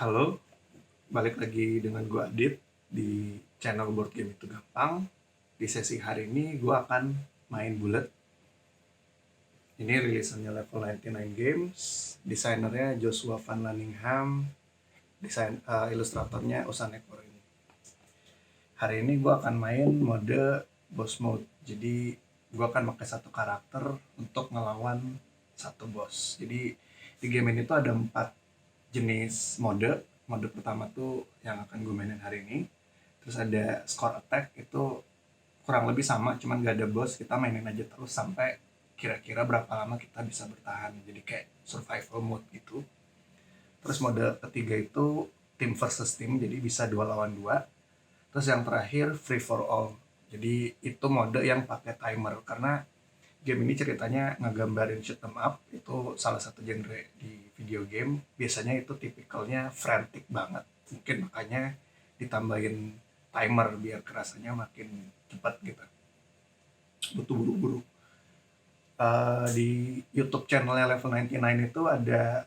Halo, balik lagi dengan gue Adit di channel Board Game Itu Gampang. Di sesi hari ini gue akan main Bullet. Ini rilisannya Level 99 Games, desainernya Joshua Van Lanningham, ilustratornya Osanek Korin. Hari ini gue akan main mode boss mode. Jadi gue akan pakai satu karakter untuk ngelawan satu boss. Jadi di game ini tuh ada 4 jenis mode. Mode pertama tuh yang akan gue mainin hari ini. Terus ada score attack, itu kurang lebih sama, cuman gak ada boss, kita mainin aja terus sampai kira-kira berapa lama kita bisa bertahan. Jadi kayak survival mode gitu. Terus mode ketiga itu team versus team, jadi bisa 2 lawan 2. Terus yang terakhir free for all. Jadi itu mode yang pakai timer, karena game ini ceritanya ngegambarin shoot 'em up, itu salah satu genre di video game. Biasanya itu tipikalnya frantic banget, mungkin makanya ditambahin timer biar kerasanya makin cepat gitu, butuh buru-buru. Di YouTube channelnya Level 99 itu ada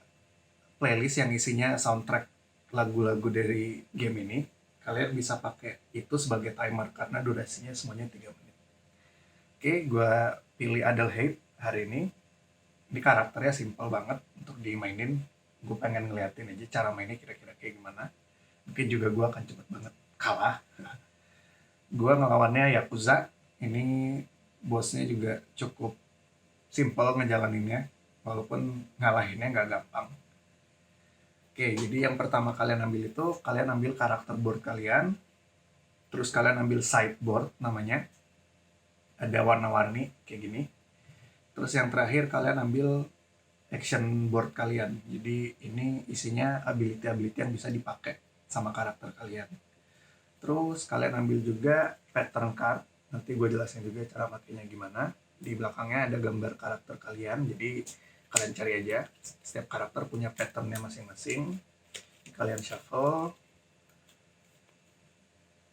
playlist yang isinya soundtrack lagu-lagu dari game ini. Kalian bisa pakai itu sebagai timer karena durasinya semuanya 3 menit. Oke, gue pilih Adelheid hari ini. Ini karakternya simple banget untuk dimainin. Gue pengen ngeliatin aja cara mainnya kira-kira kayak gimana. Mungkin juga gue akan cepet banget kalah. Gue ngelawannya Yakuza. Ini bosnya juga cukup simple ngejalaninnya, walaupun ngalahinnya nggak gampang. Oke, jadi yang pertama kalian ambil itu, kalian ambil karakter board kalian, terus kalian ambil sideboard namanya, ada warna-warni kayak gini. Terus yang terakhir kalian ambil action board kalian. Jadi ini isinya ability-ability yang bisa dipakai sama karakter kalian. Terus kalian ambil juga pattern card. Nanti gue jelasin juga cara pakainya gimana. Di belakangnya ada gambar karakter kalian. Jadi kalian cari aja. Setiap karakter punya patternnya masing-masing. Kalian shuffle,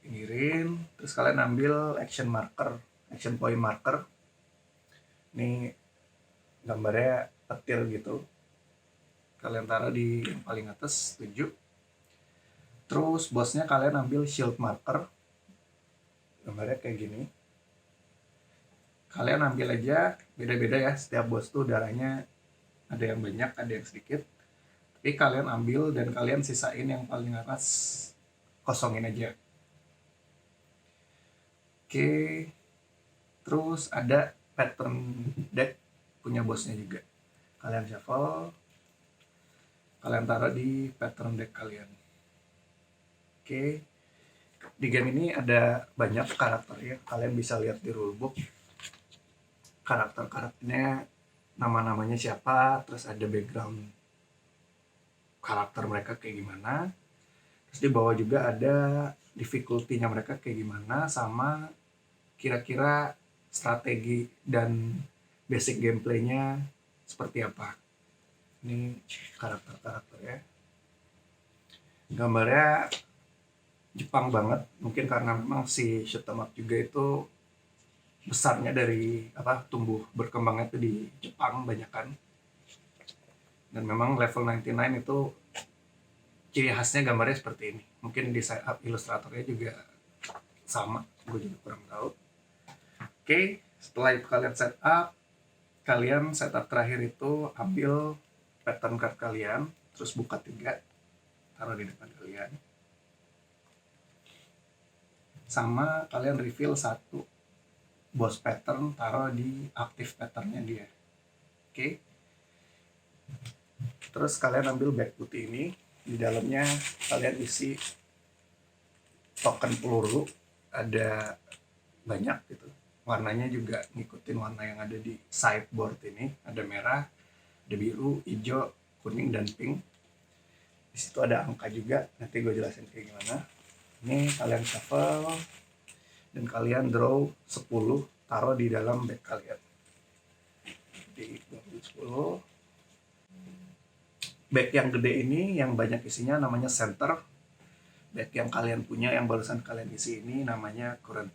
pinggirin. Terus kalian ambil action marker, action point marker. Ini gambarnya petir gitu. Kalian taruh di yang paling atas, 7. Terus bosnya kalian ambil shield marker. Gambarnya kayak gini. Kalian ambil aja, beda-beda ya. Setiap bos tuh darahnya ada yang banyak, ada yang sedikit. Tapi kalian ambil dan kalian sisain yang paling atas, kosongin aja. Oke. Terus ada pattern deck punya bosnya juga. Kalian shuffle, kalian taruh di pattern deck kalian. Oke. Di game ini ada banyak karakter ya. Kalian bisa lihat di rulebook. Karakter-karakternya, nama-namanya siapa, terus ada background karakter mereka kayak gimana. Terus di bawah juga ada difficulty-nya mereka kayak gimana, sama kira-kira strategi dan basic gameplaynya seperti apa. Ini karakter-karakter ya. Gambarnya Jepang banget, mungkin karena memang si shoot 'em up juga itu besarnya dari tumbuh berkembangnya itu di Jepang banyak kan. Dan memang Level 99 itu ciri khasnya gambarnya seperti ini. Mungkin di setup ilustratornya juga sama, gue juga kurang tahu. Oke, setelah itu kalian setup terakhir itu ambil pattern card kalian, terus buka 3, taruh di depan kalian. Sama kalian reveal 1 boss pattern, taruh di active patternnya dia. Oke. Terus kalian ambil bag putih ini, di dalamnya kalian isi token peluru, ada banyak gitu. Warnanya juga ngikutin warna yang ada di sideboard ini, ada merah, ada biru, hijau, kuning, dan pink. Di situ ada angka juga, nanti gue jelasin kayak gimana. Ini kalian shuffle dan kalian draw 10, taruh di dalam bag kalian. Di 10. Bag yang gede ini yang banyak isinya namanya center. Bag yang kalian punya yang barusan kalian isi ini namanya current.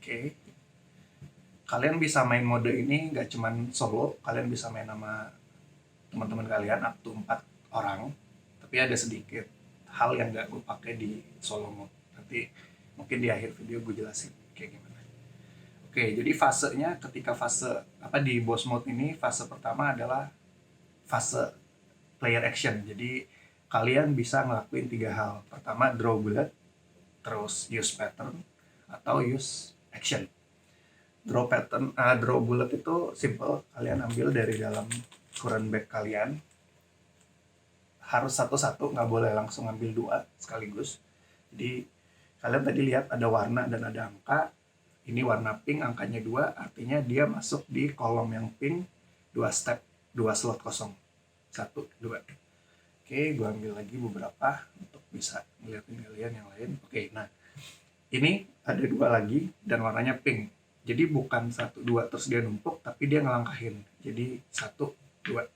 Oke. Kalian bisa main mode ini nggak cuman solo, kalian bisa main sama teman-teman kalian up to 4 orang. Tapi tapi ada sedikit hal yang nggak gue pakai di solo mode. Nanti mungkin di akhir video gue jelasin kayak gimana. Oke, jadi fasenya ketika fase di boss mode ini, fase pertama adalah fase player action. Jadi kalian bisa ngelakuin 3 hal. Pertama, draw bullet, terus use pattern, atau use action. Draw bullet itu simple, kalian ambil dari dalam current bag kalian. Harus satu-satu, nggak boleh langsung ambil 2 sekaligus. Jadi kalian tadi lihat ada warna dan ada angka. Ini warna pink, angkanya 2, artinya dia masuk di kolom yang pink 2 step, 2 slot kosong. 1, 2. Oke, gue ambil lagi beberapa untuk bisa ngeliatin kalian yang lain. Oke, nah ini ada 2 lagi dan warnanya pink. Jadi bukan 1, 2 terus dia numpuk, tapi dia ngelangkahin. Jadi 1, 2.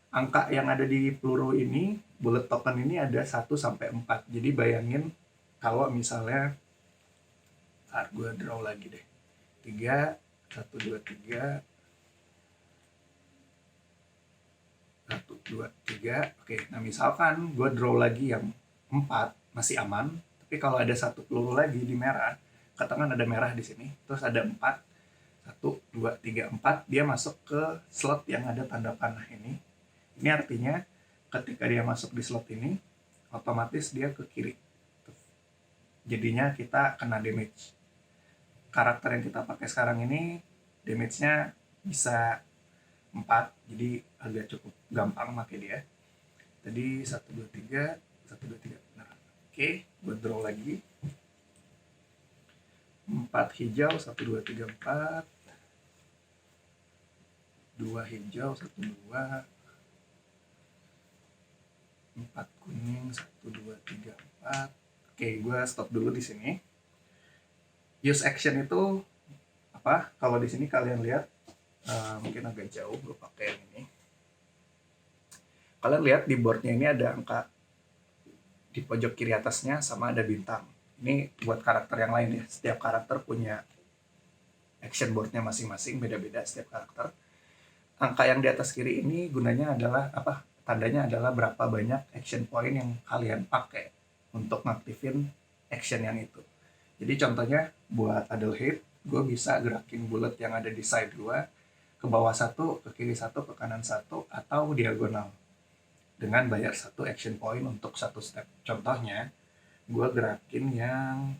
Angka yang ada di peluru ini, bullet token ini ada 1 sampai 4. Jadi bayangin kalau misalnya gue draw lagi deh. 3, 1, 2, 3. 1, 2, 3. Oke, nah misalkan gue draw lagi yang 4, masih aman. Tapi kalau ada 1 peluru lagi di merah, katakan ada merah di sini, terus ada 4. 1, 2, 3, 4, dia masuk ke slot yang ada tanda panah ini. Ini artinya ketika dia masuk di slot ini, otomatis dia ke kiri. Jadinya kita kena damage. Karakter yang kita pakai sekarang ini damage-nya bisa 4, jadi agak cukup gampang pakai dia. Tadi 1, 2, 3, 1, 2, 3. Nah, oke, gue draw lagi. 4 hijau, 1, 2, 3, 4. 2 hijau, 1, 2. 4 kuning, 1, 2, 3, 4. Oke, gue stop dulu di sini. Use action itu apa? Kalau di sini kalian lihat, mungkin agak jauh gue pakai yang ini. Kalian lihat di boardnya ini ada angka di pojok kiri atasnya sama ada bintang. Ini buat karakter yang lain ya. Setiap karakter punya action boardnya masing-masing, beda-beda setiap karakter. Angka yang di atas kiri ini gunanya adalah apa? Tandanya adalah berapa banyak action point yang kalian pakai untuk ngaktifin action yang itu. Jadi contohnya buat Adelheid, gue bisa gerakin bullet yang ada di side gue ke bawah 1, ke kiri 1, ke kanan 1, atau diagonal dengan bayar 1 action point untuk 1 step. Contohnya, gue gerakin yang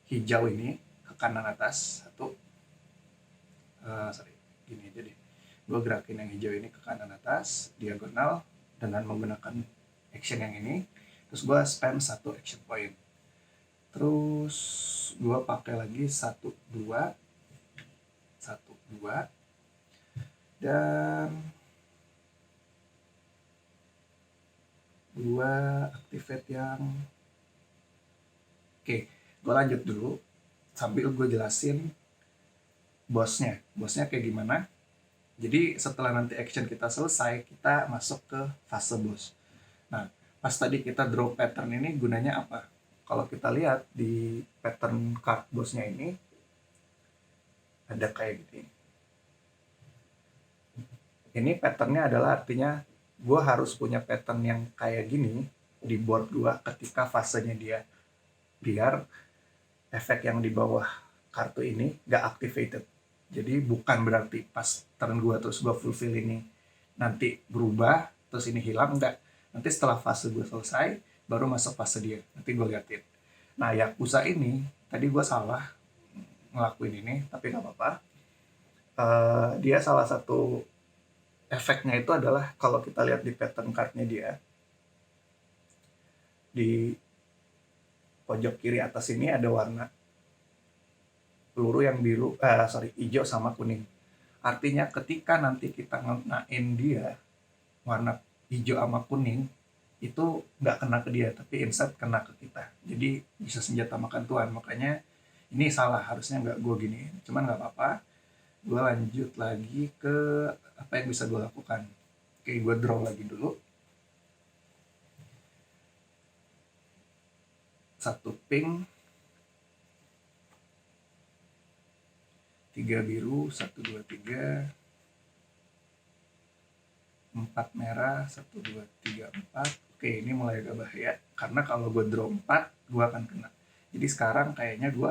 hijau ini ke kanan atas 1. Gini aja deh. Gue gerakin yang hijau ini ke kanan atas, diagonal, dengan menggunakan action yang ini. Terus gue spam 1 action point. Terus gue pakai lagi 1, 2. 1, 2. Dan gue activate yang oke, gue lanjut dulu sambil gue jelasin bosnya kayak gimana. Jadi setelah nanti action kita selesai, kita masuk ke fase boss. Nah, pas tadi kita draw pattern ini gunanya apa? Kalau kita lihat di pattern card bossnya ini ada kayak gini. Ini patternnya adalah artinya gue harus punya pattern yang kayak gini di board gue ketika fasenya dia, biar efek yang di bawah kartu ini gak activated. Jadi bukan berarti pas turn gue terus gue fulfill ini nanti berubah terus ini hilang, enggak. Nanti setelah fase gue selesai baru masuk fase dia, nanti gue liatin. Nah, Yakuza ini tadi gue salah ngelakuin ini, tapi gak apa-apa. Dia salah satu efeknya itu adalah kalau kita lihat di pattern cardnya dia, di pojok kiri atas ini ada warna peluru yang hijau sama kuning. Artinya ketika nanti kita ngenain dia warna hijau sama kuning, itu nggak kena ke dia, tapi instead kena ke kita. Jadi bisa senjata makan tuan. Makanya ini salah, harusnya nggak gue gini. Cuman nggak apa-apa. Gue lanjut lagi ke apa yang bisa gue lakukan. Oke, gue draw lagi dulu. 1 pink, 3 biru, 1, 2, 3. 4 merah, 1, 2, 3, 4. Oke, ini mulai agak bahaya, karena kalau gue draw 4, gue akan kena. Jadi sekarang kayaknya gue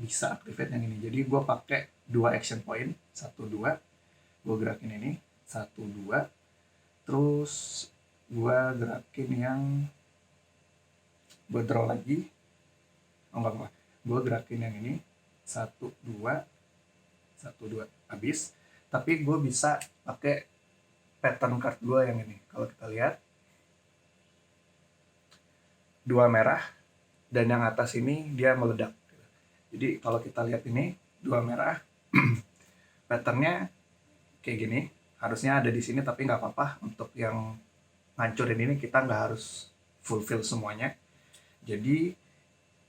bisa activate yang ini. Jadi gue pakai 2 action point, 1, 2. Gue gerakin ini, 1, 2. Terus gue gerakin yang gue draw lagi. Enggak. Gue gerakin yang ini, 1, 2. 1, 2. Habis. Tapi gue bisa pakai pattern card gue yang ini. Kalau kita lihat, 2 merah, dan yang atas ini dia meledak. Jadi kalau kita lihat ini, 2 merah, patternnya kayak gini. Harusnya ada di sini, tapi nggak apa-apa. Untuk yang ngancurin ini kita nggak harus fulfill semuanya. Jadi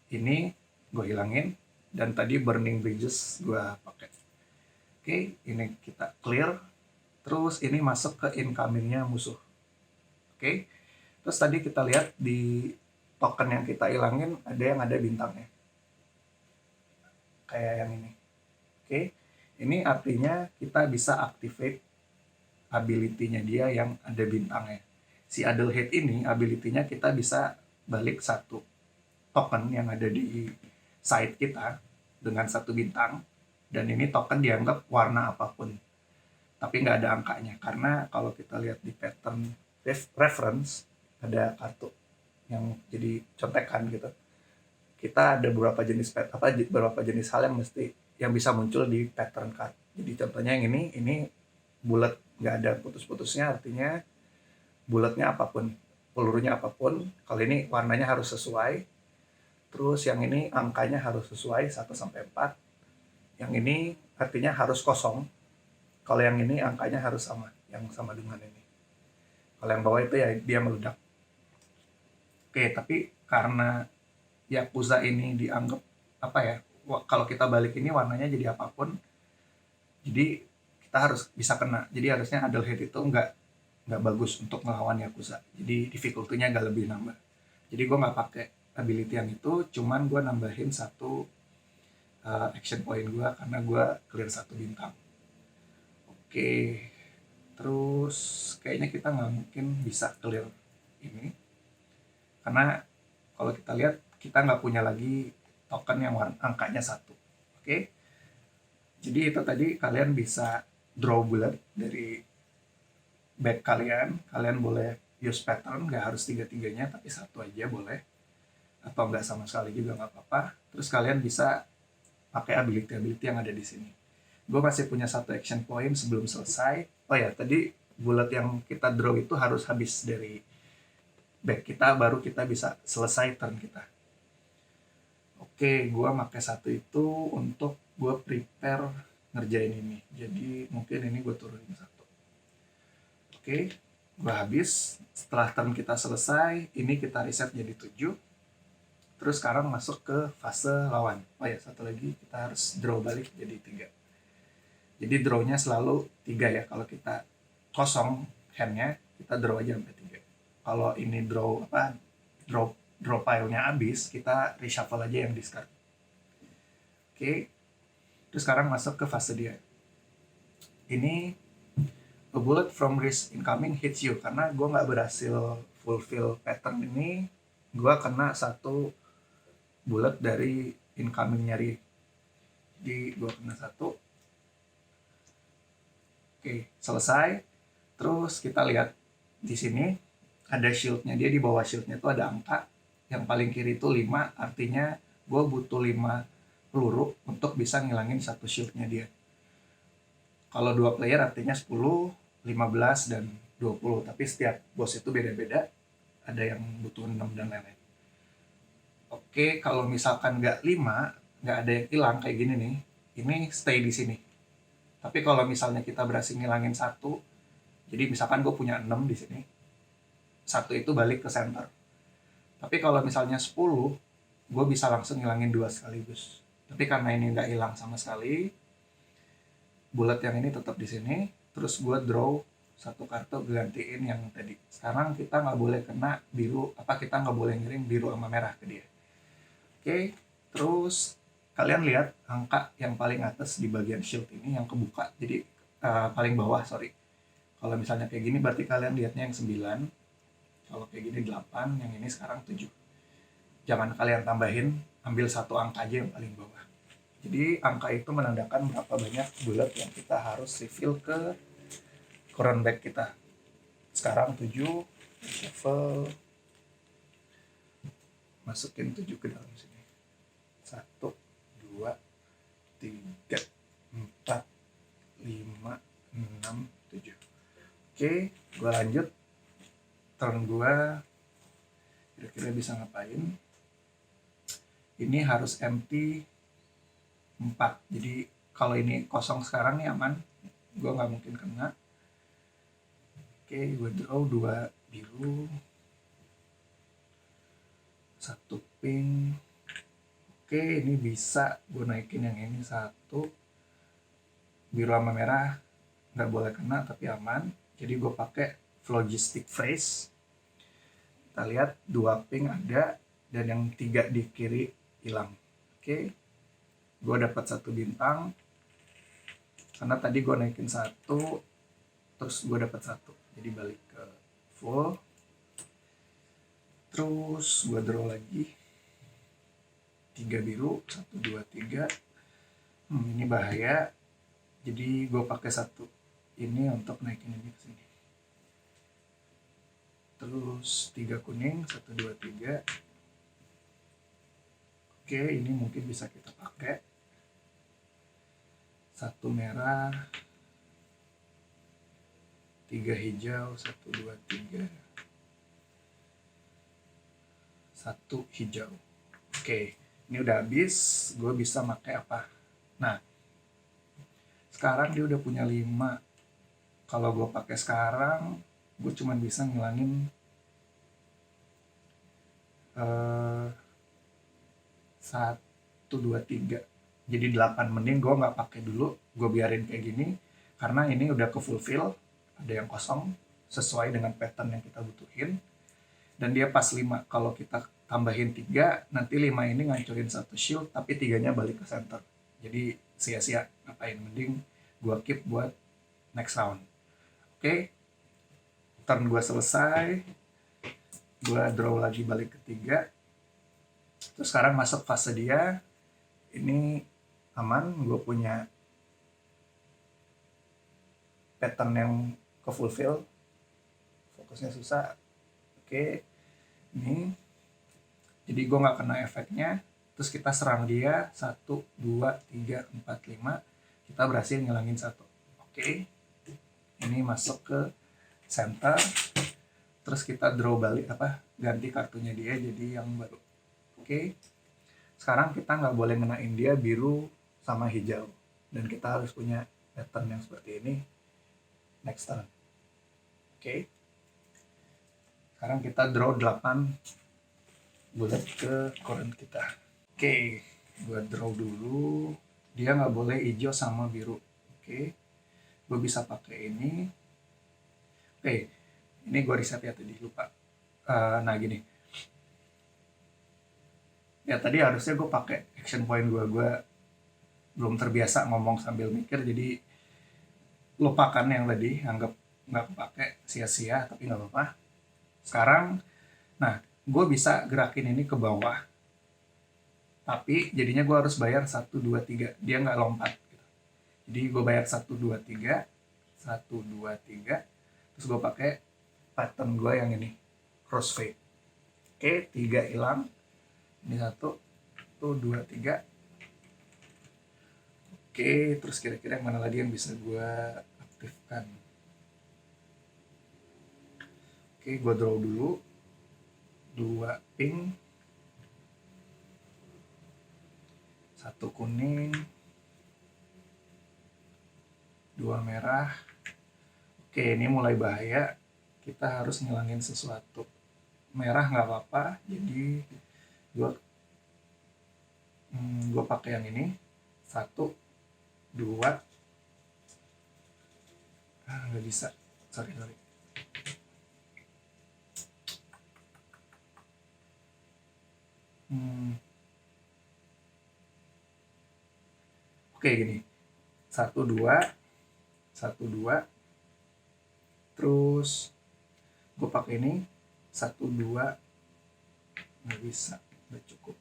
ini gue hilangin, dan tadi burning bridges gue pakai. Oke, ini kita clear. Terus ini masuk ke incomingnya musuh. Oke, terus tadi kita lihat di token yang kita hilangin ada bintangnya, kayak yang ini. Oke, ini artinya kita bisa activate ability-nya dia yang ada bintangnya. Si Adelheid ini ability-nya kita bisa balik 1 token yang ada di side kita dengan 1 bintang, dan ini token dianggap warna apapun, tapi nggak ada angkanya. Karena kalau kita lihat di pattern reference, ada kartu yang jadi contekan gitu. Kita ada beberapa jenis hal yang bisa muncul di pattern card. Jadi contohnya yang ini bulat, nggak ada putus-putusnya, artinya bulatnya apapun, pelurunya apapun. Kalau ini warnanya harus sesuai. Terus yang ini angkanya harus sesuai 1 sampai 4. Yang ini artinya harus kosong. Kalau yang ini angkanya harus sama, yang sama dengan ini. Kalau yang bawah itu ya dia meledak. Oke, tapi karena Yakuza ini dianggap kalau kita balik ini warnanya jadi apapun, jadi kita harus bisa kena. Jadi harusnya Adelheid itu nggak bagus untuk melawan Yakuza. Jadi difficulty-nya agak lebih nambah. Jadi gue nggak pakai ability yang itu, cuman gue nambahin 1 action point gue karena gue clear 1 bintang. Oke, terus kayaknya kita nggak mungkin bisa clear ini, karena kalau kita lihat kita nggak punya lagi token yang angkanya 1. Oke, jadi itu tadi kalian bisa draw bullet dari back kalian boleh use pattern, nggak harus 3-3-nya, tapi 1 aja boleh, atau nggak sama sekali juga nggak apa-apa. Terus kalian bisa pakai ability yang ada di sini. Gue masih punya 1 action point sebelum selesai. Oh ya, tadi bullet yang kita draw itu harus habis dari back kita, baru kita bisa selesai turn kita. Oke, gue pakai 1 itu untuk gue prepare ngerjain ini. Jadi mungkin ini gue turunin 1. Oke, gue habis. Setelah turn kita selesai, ini kita reset jadi 7. Terus sekarang masuk ke fase lawan. Oh ya, 1 lagi, kita harus draw balik jadi 3. Jadi draw-nya selalu 3 ya. Kalau kita kosong hand-nya, kita draw aja sampai 3. Kalau ini draw pile-nya habis, kita reshuffle aja yang discard. Oke. Terus sekarang masuk ke fase dia. Ini a bullet from risk incoming hits you. Karena gue nggak berhasil fulfill pattern ini, gue kena 1 bullet dari incoming nyari. Jadi gue kena 1. Oke, selesai. Terus kita lihat di sini ada shield-nya. Dia di bawah shield-nya itu ada angka. Yang paling kiri itu 5, artinya gue butuh 5 peluru untuk bisa ngilangin 1 shield-nya dia. Kalau 2 player artinya 10, 15, dan 20. Tapi setiap boss itu beda-beda. Ada yang butuh 6 dan lain-lain. Oke, kalau misalkan nggak 5, nggak ada yang hilang kayak gini nih, ini stay di sini. Tapi kalau misalnya kita berhasil ngilangin 1, jadi misalkan gue punya 6 di sini, 1 itu balik ke center. Tapi kalau misalnya 10, gue bisa langsung ngilangin 2 sekaligus. Tapi karena ini nggak hilang sama sekali, bullet yang ini tetap di sini. Terus gue draw 1 kartu, gantiin yang tadi. Sekarang kita nggak boleh kena biru, kita nggak boleh ngirim biru sama merah ke dia. Oke, terus kalian lihat angka yang paling atas di bagian shield ini yang kebuka, jadi paling bawah, sorry. Kalau misalnya kayak gini berarti kalian lihatnya yang 9. Kalau kayak gini 8, yang ini sekarang 7. Jangan kalian tambahin, ambil satu angka aja yang paling bawah. Jadi angka itu menandakan berapa banyak bulat yang kita harus refill ke current bag kita. Sekarang 7, shuffle, masukin 7 ke dalam sini. 1, 2, 3, 4, 5, 6, 7. Oke, gue lanjut. Turn gue kira-kira bisa ngapain. Ini harus empty 4. Jadi kalau ini kosong sekarang nih aman, gue nggak mungkin kena. Oke, gue draw 2 biru, 1 pink. Oke, ini bisa gue naikin yang ini 1. Biru sama merah nggak boleh kena tapi aman. Jadi gue pakai Phlogistic Phrase. Kita lihat 2 pink ada dan yang 3 di kiri hilang. Oke, gue dapat 1 bintang karena tadi gue naikin 1 terus gue dapat 1, jadi balik ke full. Terus gue draw lagi 3 biru, 1, 2, 3. Ini bahaya, jadi gue pakai 1 ini untuk naikin ini ke sini. Terus 3 kuning, 1, 2, 3. Oke, ini mungkin bisa kita pakai. 1 merah, 3 hijau, 1, 2, 3. 1 hijau. Oke, ini udah habis. Gue bisa pakai apa? Nah, sekarang dia udah punya 5. Kalau gue pakai sekarang, gue cuma bisa ngilangin 1, 2, 3. Jadi 8. Mending gue nggak pakai dulu, gue biarin kayak gini karena ini udah ke fulfill, ada yang kosong sesuai dengan pattern yang kita butuhin. Dan dia pas 5. Kalau kita tambahin 3, nanti 5 ini ngancurin 1 shield tapi 3-nya balik ke center. Jadi sia-sia, ngapain, mending gue keep buat next round. Oke, turn gue selesai, gue draw lagi balik ke 3. Terus sekarang masuk fase dia. Ini aman, gue punya pattern yang ke fulfill. Fokusnya susah. Oke, ini jadi gue nggak kena efeknya. Terus kita serang dia 1, 2, 3, 4, 5. Kita berhasil ngilangin 1. Oke, ini masuk ke center. Terus kita draw balik, ganti kartunya dia jadi yang baru. Oke, sekarang kita nggak boleh ngenain dia biru sama hijau, dan kita harus punya pattern yang seperti ini next turn. Oke, sekarang kita draw 8 bulat ke current kita. Oke, gue draw dulu. Dia nggak boleh hijau sama biru. Oke, gue bisa pakai ini. Oke, ini gue riset ya tadi, lupa. Nah gini, ya tadi harusnya gue pakai action point gue belum terbiasa ngomong sambil mikir, jadi lupakan yang tadi, anggap nggak kepake, sia-sia, tapi nggak apa-apa. Sekarang, nah gue bisa gerakin ini ke bawah, tapi jadinya gue harus bayar 1, 2, 3, dia nggak lompat gitu. Jadi gue bayar 1, 2, 3, 1, 2, 3, terus gue pakai pattern gue yang ini, crossfade. Oke, 3 hilang, ini 1, 2, 3. Oke, terus kira-kira yang mana lagi yang bisa gue aktifkan? Oke, gue draw dulu 2 pink, 1 kuning, 2 merah. Oke, ini mulai bahaya, kita harus ngilangin sesuatu. Merah nggak apa-apa, jadi gue pakai yang ini, 1, 2. Nggak bisa, sorry. Oke, gini, 1, 2, 1, 2. Terus gue pakai ini 1 2, nggak bisa, udah cukup.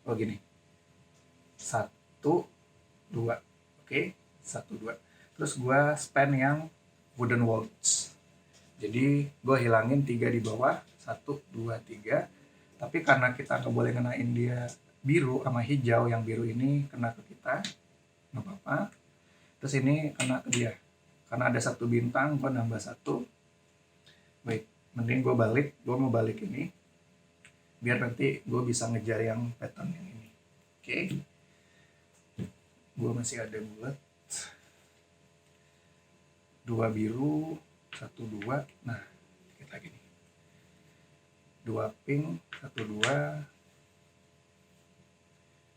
Oh gini, 1 2, oke, 1 2. Terus gue span yang wooden waltz. Jadi gue hilangin 3 di bawah, 1 2 3. Tapi karena kita nggak boleh ngenain dia biru sama hijau, yang biru ini kena ke kita, nggak apa-apa. Terus ini kena ke dia. Karena ada 1 bintang, gue nambah 1. Baik, mending gue mau balik ini. Biar nanti gue bisa ngejar yang pattern yang ini. Oke. Gue masih ada bulat. 2 biru, 1 2. Nah, dikit lagi nih. 2 pink, 1 2.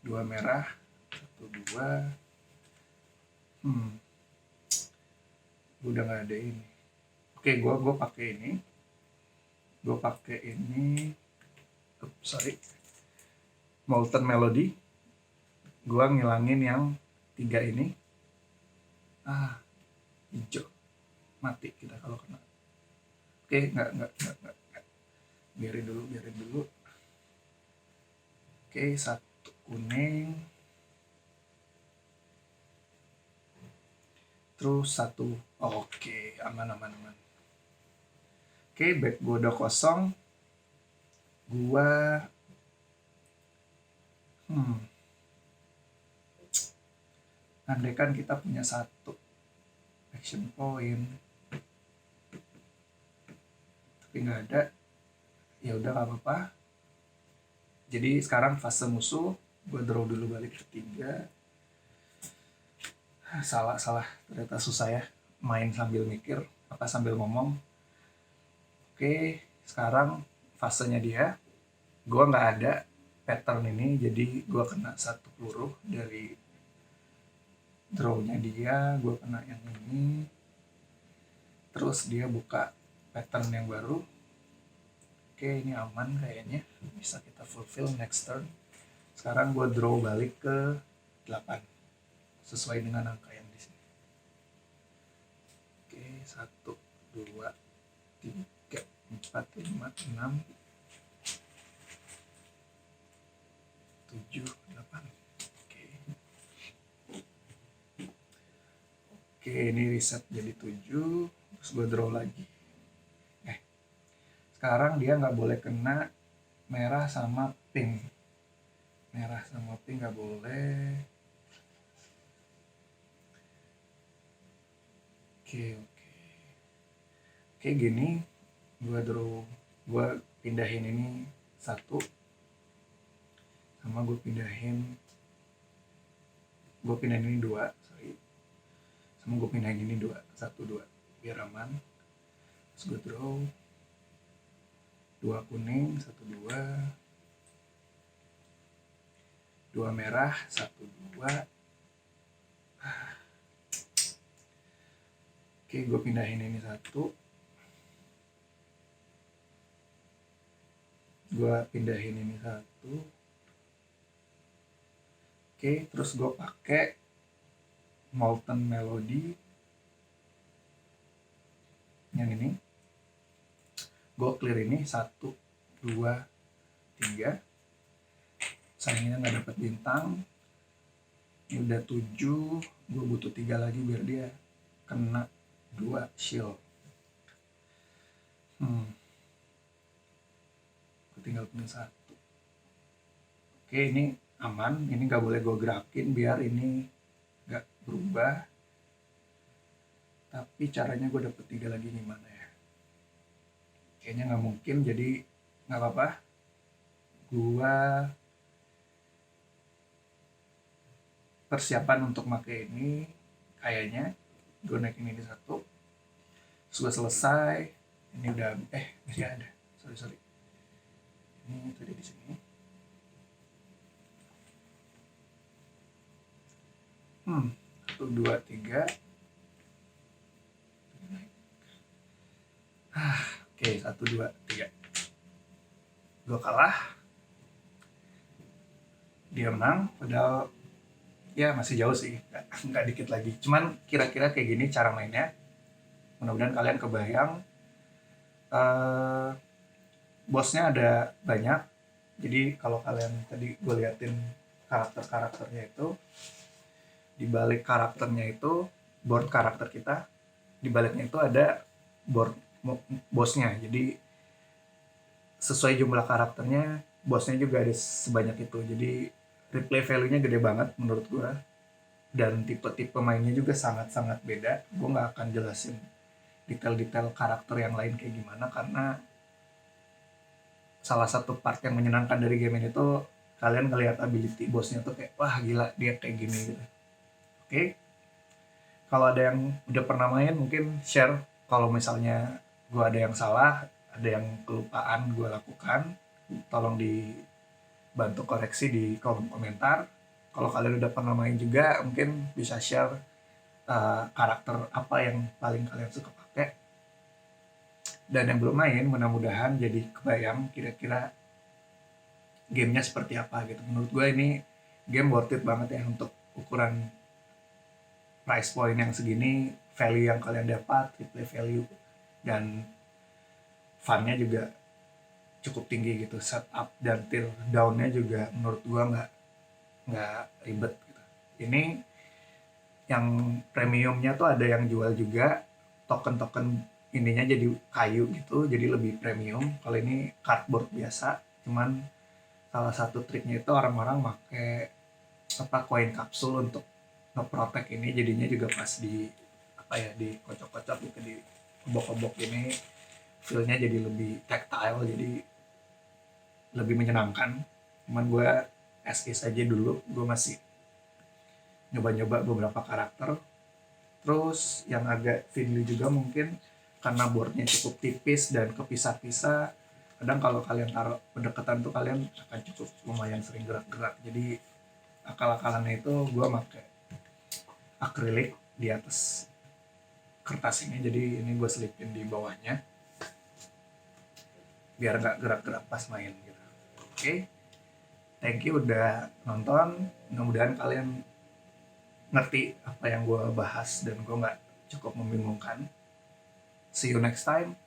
2 merah, 1 2. Udah nggak ada ini. Oke, gue pakai ini. Molten Melody. Gue ngilangin yang 3 ini. Hijau. Mati kita kalau kena. Oke, nggak. Biarin dulu. Oke, 1 kuning. Terus 1. Oke, aman. Oke, back gue udah kosong. Gua andaikan kita punya 1 action point, tapi nggak ada, ya udah nggak apa-apa. Jadi sekarang fase musuh, gue draw dulu balik ke 3. Salah, ternyata susah ya main sambil mikir, sambil ngomong. Oke, sekarang fasenya dia, gue nggak ada pattern ini, jadi gue kena 1 peluru dari drawnya dia, gue kena yang ini. Terus dia buka pattern yang baru. Oke, ini aman kayaknya, bisa kita fulfill next turn. Sekarang gue draw balik ke 8 sesuai dengan angka yang di sini. Oke, 1 2 3 4 5 6 7 8. Oke, ini reset jadi 7. Terus gue draw lagi. Sekarang dia nggak boleh kena merah sama pink. Merah sama pink nggak boleh. Oke, gini. Gue pindahin ini 1. Sama gue pindahin ini 2. Sama gue pindahin ini 2. 1 2. Biar aman. Terus gue draw 2 kuning, 1 2. 2 merah, 1 2. Oke, gue pindahin ini 1. Gue pindahin ini 1. Oke, terus gue pakai Molten Melody yang ini. Gue clear ini 1 2 3. Sayangnya nggak dapat bintang. Ini udah 7. Gue butuh 3 lagi biar dia kena 2 shield. Gue tinggal punya 1. Oke, ini aman. Ini nggak boleh gue gerakin biar ini nggak berubah. Tapi caranya gue dapet 3 lagi gimana ya? Kayaknya nggak mungkin, jadi nggak apa-apa. Gue persiapan untuk pakai ini. Kayaknya gue naikin ini 1. Terus gue selesai. Ini udah masih ada. Sorry. Ini tadi di sini. 1 2 3. Oke, 1 2 3. Gue kalah. Dia menang, padahal ya masih jauh sih, nggak dikit lagi. Cuman kira-kira kayak gini cara mainnya. Mudah-mudahan kalian kebayang. Bosnya ada banyak, jadi kalau kalian tadi gue liatin karakter-karakternya itu, di balik karakternya itu, board karakter kita, di baliknya itu ada board bosnya. Jadi sesuai jumlah karakternya, bosnya juga ada sebanyak itu. Jadi replay value-nya gede banget menurut gue. Dan tipe-tipe mainnya juga sangat-sangat beda. Gue nggak akan jelasin detail-detail karakter yang lain kayak gimana, karena salah satu part yang menyenangkan dari game ini tuh kalian ngelihat ability bosnya tuh kayak wah gila dia kayak gini gitu. Oke, kalau ada yang udah pernah main mungkin share. Kalau misalnya gue ada yang salah, ada yang kelupaan gue lakukan, tolong dibantu koreksi di kolom komentar. Kalau kalian udah pernah main juga mungkin bisa share karakter apa yang paling kalian suka pakai. Dan yang belum main, mudah-mudahan jadi kebayang kira-kira gamenya seperti apa gitu. Menurut gue ini game worth it banget ya untuk ukuran price point yang segini, value yang kalian dapat, replay value, dan funnya juga cukup tinggi gitu. Setup dan till down-nya juga menurut gue nggak ribet gitu. Ini yang premiumnya tuh ada yang jual juga token-token ininya jadi kayu gitu, jadi lebih premium. Kalau ini cardboard biasa, cuman salah satu triknya itu orang-orang pakai koin kapsul untuk ngeprotek ini, jadinya juga pas di di kocok-kocok gitu, di obok-obok ini feel-nya jadi lebih tactile, jadi lebih menyenangkan. Cuman gue as is aja dulu, gue masih nyoba-nyoba beberapa karakter. Terus yang agak fiddly juga mungkin karena boardnya cukup tipis dan kepisah-pisah, kadang kalau kalian taruh pendekatan tuh kalian akan cukup lumayan sering gerak-gerak. Jadi akal-akalannya itu gue pakai akrilik di atas kertas ini, jadi ini gue selipin di bawahnya biar nggak gerak-gerak pas main gitu. Oke, thank you udah nonton. Mudah-mudahan kalian ngerti apa yang gue bahas dan gue nggak cukup membingungkan. See you next time.